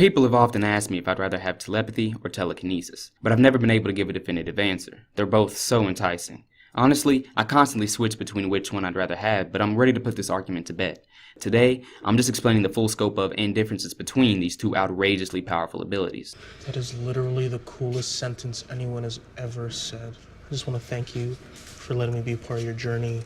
People have often asked me if I'd rather have telepathy or telekinesis, but I've never been able to give a definitive answer. They're both so enticing. Honestly, I constantly switch between which one I'd rather have, but I'm ready to put this argument to bed. Today, I'm just explaining the full scope of and differences between these two outrageously powerful abilities. That is literally the coolest sentence anyone has ever said. I just want to thank you for letting me be part of your journey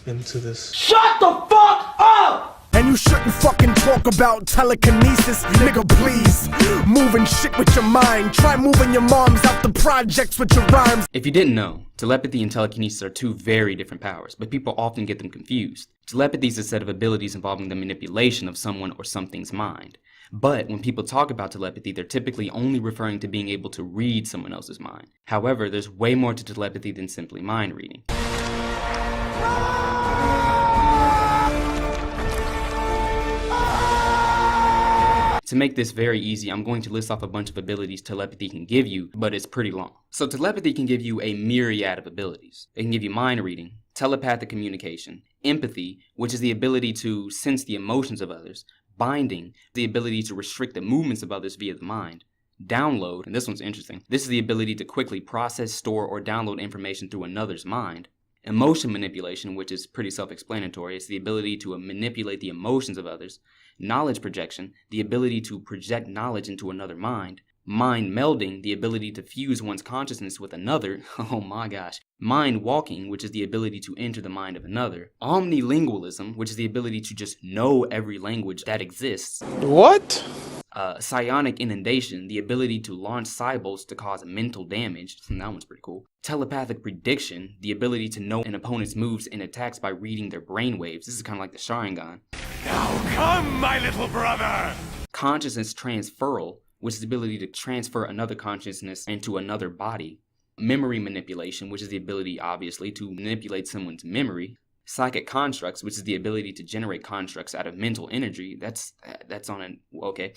into this. Shut the fuck up! And you shouldn't fucking talk about telekinesis, nigga, please. Moving shit with your mind. Try moving your moms out the projects with your rhymes. If you didn't know, telepathy and telekinesis are two very different powers, but people often get them confused. Telepathy is a set of abilities involving the manipulation of someone or something's mind. But when people talk about telepathy, they're typically only referring to being able to read someone else's mind. However, there's way more to telepathy than simply mind reading. To make this very easy, I'm going to list off a bunch of abilities telepathy can give you, but it's pretty long. So telepathy can give you a myriad of abilities. It can give you mind reading, telepathic communication, empathy, which is the ability to sense the emotions of others, binding, the ability to restrict the movements of others via the mind, download, and this one's interesting, this is the ability to quickly process, store, or download information through another's mind, emotion manipulation, which is pretty self-explanatory, it's the ability to manipulate the emotions of others, knowledge projection, the ability to project knowledge into another mind, mind melding, the ability to fuse one's consciousness with another, oh my gosh, mind walking, which is the ability to enter the mind of another, omnilingualism, which is the ability to just know every language that exists. What? Psionic inundation, the ability to launch cybolts to cause mental damage, that one's pretty cool. Telepathic prediction, the ability to know an opponent's moves and attacks by reading their brainwaves. This is kind of like the Sharingan. Now come, my little brother! Consciousness transferal, which is the ability to transfer another consciousness into another body. Memory manipulation, which is the ability, obviously, to manipulate someone's memory. Psychic constructs, which is the ability to generate constructs out of mental energy. That's on an, okay.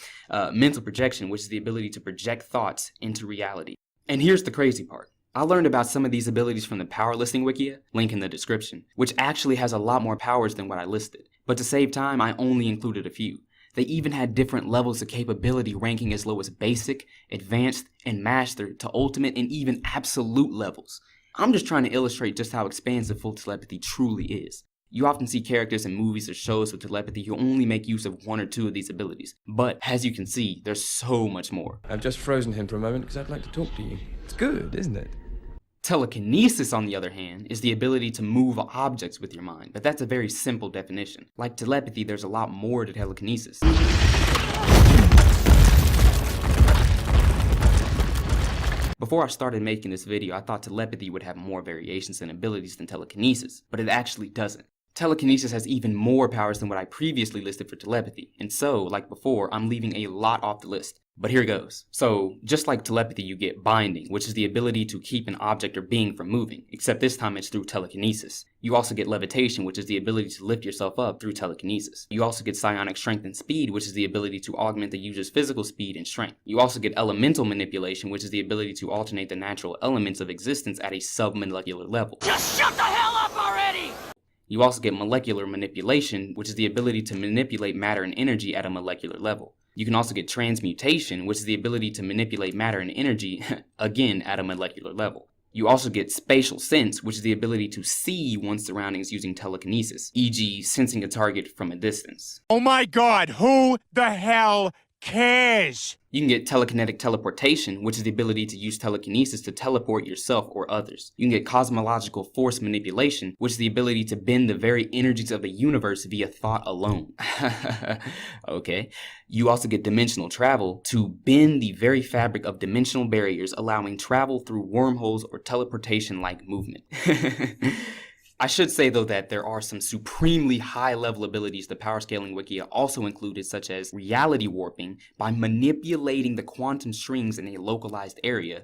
Mental projection, which is the ability to project thoughts into reality. And here's the crazy part. I learned about some of these abilities from the power listing wikia, link in the description, which actually has a lot more powers than what I listed. But to save time, I only included a few. They even had different levels of capability ranking as low as basic, advanced, and master to ultimate and even absolute levels. I'm just trying to illustrate just how expansive full telepathy truly is. You often see characters in movies or shows with telepathy who only make use of one or two of these abilities. But, as you can see, there's so much more. I've just frozen him for a moment because I'd like to talk to you. It's good, isn't it? Telekinesis, on the other hand, is the ability to move objects with your mind, but that's a very simple definition. Like telepathy, there's a lot more to telekinesis. Before I started making this video, I thought telepathy would have more variations and abilities than telekinesis, but it actually doesn't. Telekinesis has even more powers than what I previously listed for telepathy, and so, like before, I'm leaving a lot off the list. But here goes. So, just like telepathy, you get binding, which is the ability to keep an object or being from moving, except this time it's through telekinesis. You also get levitation, which is the ability to lift yourself up through telekinesis. You also get psionic strength and speed, which is the ability to augment the user's physical speed and strength. You also get elemental manipulation, which is the ability to alternate the natural elements of existence at a submolecular level. Just shut the hell up already! You also get molecular manipulation, which is the ability to manipulate matter and energy at a molecular level. You can also get transmutation, which is the ability to manipulate matter and energy, again, at a molecular level. You also get spatial sense, which is the ability to see one's surroundings using telekinesis, e.g. sensing a target from a distance. Oh my god, who the hell cares? You can get telekinetic teleportation, which is the ability to use telekinesis to teleport yourself or others. You can get cosmological force manipulation, which is the ability to bend the very energies of the universe via thought alone. Okay. You also get dimensional travel to bend the very fabric of dimensional barriers, allowing travel through wormholes or teleportation-like movement. I should say, though, that there are some supremely high-level abilities the power scaling wikia also included, such as reality warping by manipulating the quantum strings in a localized area.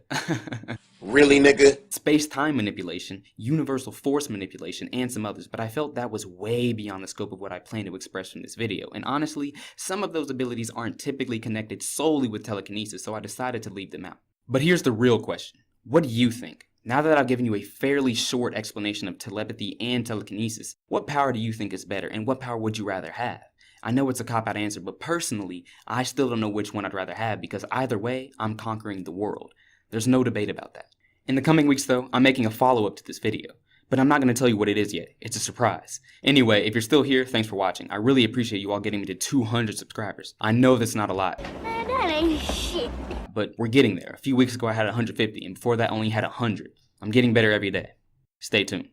Really, nigga? Space-time manipulation, universal force manipulation, and some others, but I felt that was way beyond the scope of what I plan to express from this video, and honestly, some of those abilities aren't typically connected solely with telekinesis, so I decided to leave them out. But here's the real question. What do you think? Now that I've given you a fairly short explanation of telepathy and telekinesis, what power do you think is better, and what power would you rather have? I know it's a cop-out answer, but personally, I still don't know which one I'd rather have because either way, I'm conquering the world. There's no debate about that. In the coming weeks though, I'm making a follow-up to this video, but I'm not going to tell you what it is yet. It's a surprise. Anyway, if you're still here, thanks for watching. I really appreciate you all getting me to 200 subscribers. I know that's not a lot. Man, that ain't shit. But we're getting there. A few weeks ago I had 150, and before that only had 100. I'm getting better every day. Stay tuned.